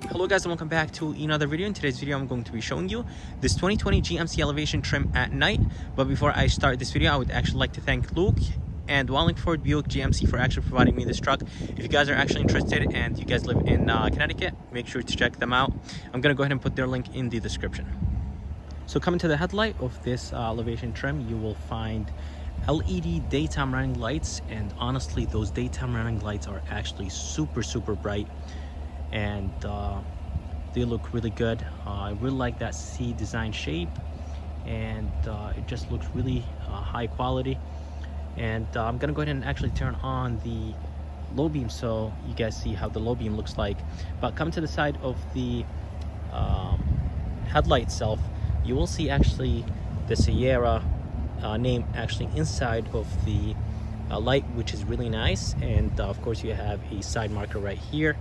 Hello guys and welcome back to another video. In today's video I'm going to be showing you this 2020 GMC elevation trim at night. But before I start this video, I would actually like to thank Luke and Wallingford Buick GMC for actually providing me this truck. If you guys are actually interested and you guys live in Connecticut, make sure to check them out. I'm gonna go ahead and put their link in the description. So coming to the headlight of this elevation trim, you will find LED daytime running lights, and honestly those daytime running lights are actually super bright, and they look really good. I really like that C design shape, and it just looks really high quality. And I'm gonna go ahead and actually turn on the low beam so you guys see how the low beam looks like. But come to the side of the headlight itself, you will see actually the Sierra name actually inside of the light, which is really nice. And of course you have a side marker right here,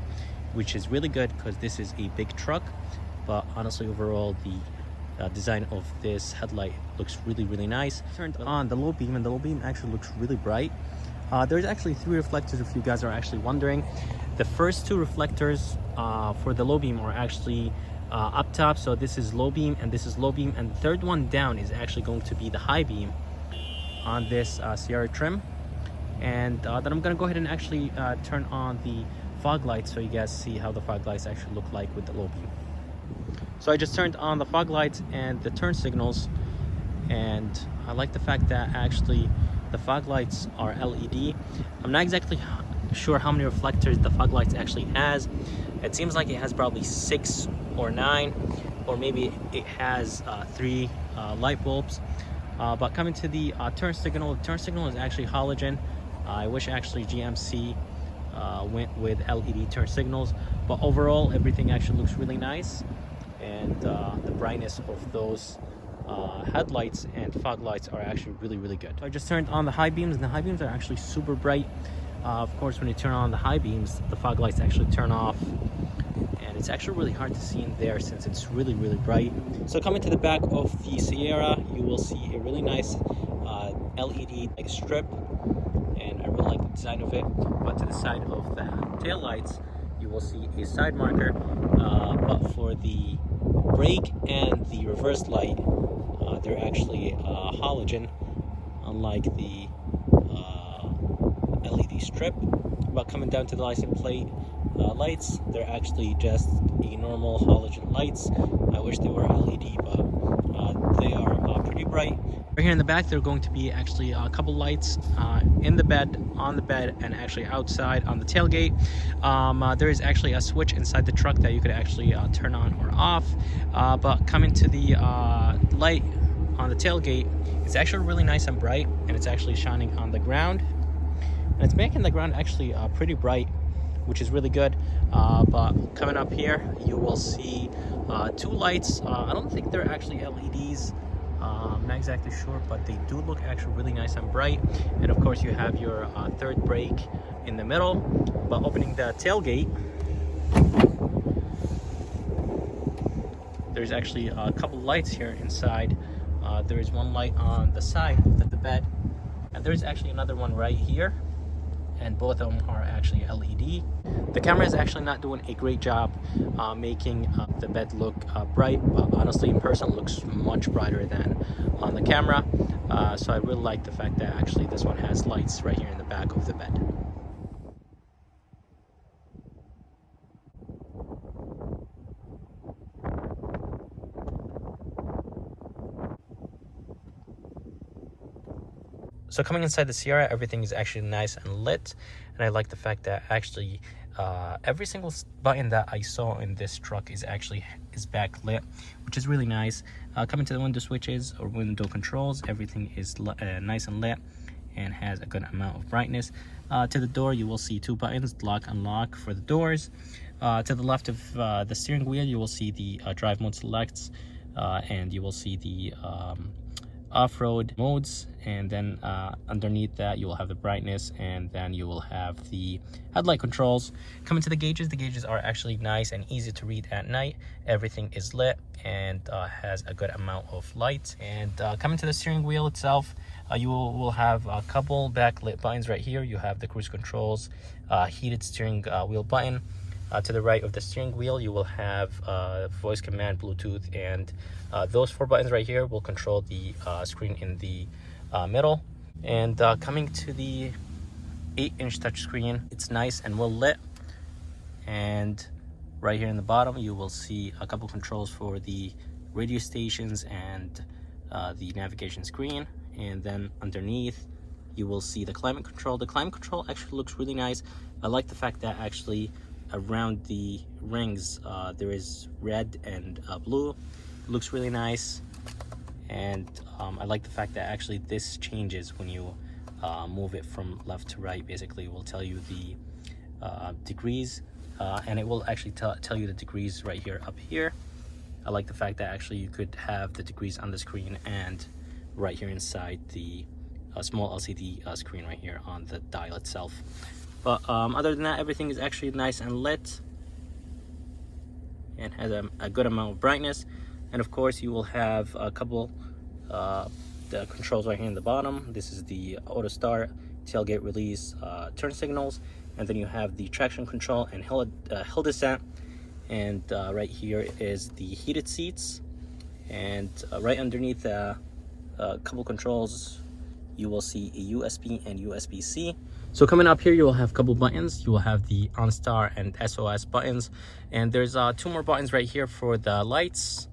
which is really good because this is a big truck. But honestly, overall the design of this headlight looks really nice. Turned on the low beam, and the low beam actually looks really bright. There's actually 3 reflectors, if you guys are actually wondering. The first 2 reflectors for the low beam are actually up top, so this is low beam and this is low beam, and the third one down is actually going to be the high beam on this Sierra trim. And then I'm gonna go ahead and actually turn on the fog lights so you guys see how the fog lights actually look like with the low beam. So I just turned on the fog lights and the turn signals, and I like the fact that actually the fog lights are LED. I'm not exactly sure how many reflectors the fog lights actually has. It seems like it has probably 6 or 9, or maybe it has 3 light bulbs. But coming to the turn signal, the turn signal is actually halogen. I wish actually GMC went with LED turn signals, but overall everything actually looks really nice. And the brightness of those headlights and fog lights are actually really good. So I just turned on the high beams, and the high beams are actually super bright. Of course, when you turn on the high beams, the fog lights actually turn off, and it's actually really hard to see in there since it's really bright. So coming to the back of the Sierra, you will see a really nice LED strip, and I really like the design of it. But to the side of the tail lights, you will see a side marker, but for the brake and the reverse light, they're actually halogen, unlike the LED strip. But coming down to the license plate lights, they're actually just a normal halogen lights. I wish they were LED, but they are pretty bright. Right here in the back, there are going to be actually a couple lights in the bed, on the bed, and actually outside on the tailgate. There is actually a switch inside the truck that you could actually turn on or off. But coming to the light on the tailgate, it's actually really nice and bright, and it's actually shining on the ground. And it's making the ground actually pretty bright, which is really good. But coming up here, you will see 2 lights. I don't think they're actually LEDs. I'm not exactly sure, but they do look actually really nice and bright. And of course you have your third brake in the middle. But opening the tailgate, there's actually a couple lights here inside. There is one light on the side of the bed, and there's actually another one right here, and both of them are actually LED. The camera is actually not doing a great job making the bed look bright, but honestly in person it looks much brighter than on the camera. So I really like the fact that actually this one has lights right here in the back of the bed. So coming inside the Sierra, everything is actually nice and lit, and I like the fact that actually every single button that I saw in this truck is backlit, which is really nice. Coming to the window switches or window controls, everything is nice and lit and has a good amount of brightness. To the door, you will see 2 buttons, lock, unlock for the doors. To the left of the steering wheel, you will see the drive mode selects, and you will see the off-road modes, and then underneath that you will have the brightness, and then you will have the headlight controls. Coming to the gauges are actually nice and easy to read at night. Everything is lit and has a good amount of light. And coming to the steering wheel itself, you will have a couple backlit buttons right here. You have the cruise controls, heated steering wheel button, To the right of the steering wheel, you will have voice command, Bluetooth, and those 4 buttons right here will control the screen in the middle. And coming to the 8-inch touchscreen, it's nice and well lit. And right here in the bottom, you will see a couple controls for the radio stations and the navigation screen. And then underneath, you will see the climate control. The climate control actually looks really nice. I like the fact that actually around the rings there is red and blue. It looks really nice. And I like the fact that actually this changes when you move it from left to right. Basically, it will tell you the degrees, and it will actually tell you the degrees right here up here. I like the fact that actually you could have the degrees on the screen and right here inside the small LCD screen right here on the dial itself. But other than that, everything is actually nice and lit and has a good amount of brightness. And of course, you will have a couple the controls right here in the bottom. This is the auto start, tailgate release, turn signals, and then you have the traction control and hill descent. And right here is the heated seats, and right underneath a couple controls, you will see a USB and USB-C. So coming up here, you will have a couple buttons. You will have the OnStar and SOS buttons, and there's 2 more buttons right here for the lights,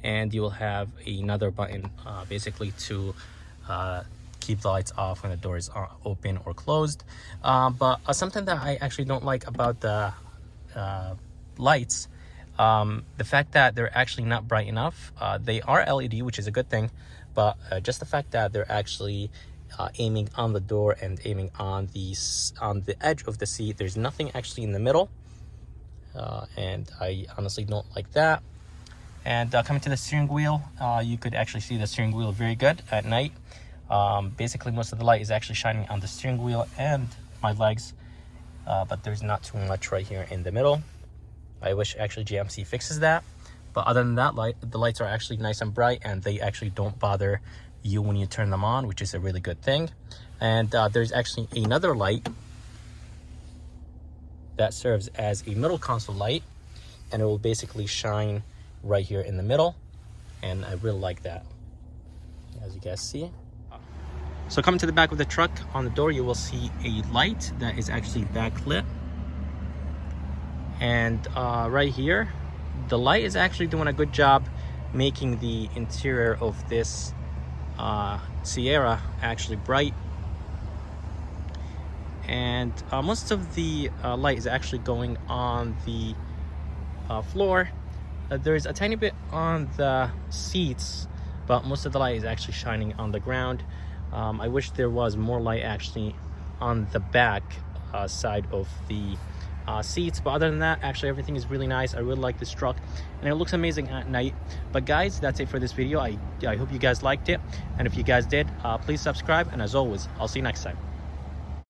and you will have another button basically to keep the lights off when the door is open or closed. But something that I actually don't like about the lights, the fact that they're actually not bright enough. They are LED, which is a good thing, but just the fact that they're actually aiming on the door and aiming on the edge of the seat. There's nothing actually in the middle, and I honestly don't like that. And coming to the steering wheel, you could actually see the steering wheel very good at night. Basically, most of the light is actually shining on the steering wheel and my legs, but there's not too much right here in the middle. I wish actually GMC fixes that. But other than that, the lights are actually nice and bright, and they actually don't bother you when you turn them on, which is a really good thing. And there's actually another light that serves as a middle console light, and it will basically shine right here in the middle, and I really like that, as you guys see. So coming to the back of the truck, on the door you will see a light that is actually backlit, and right here the light is actually doing a good job making the interior of this Sierra actually bright. And most of the light is actually going on the floor. There's a tiny bit on the seats, but most of the light is actually shining on the ground. I wish there was more light actually on the back side of the seats, but other than that, actually everything is really nice. I really like this truck, and it looks amazing at night. But guys, that's it for this video. I hope you guys liked it, and if you guys did, please subscribe, and as always, I'll see you next time.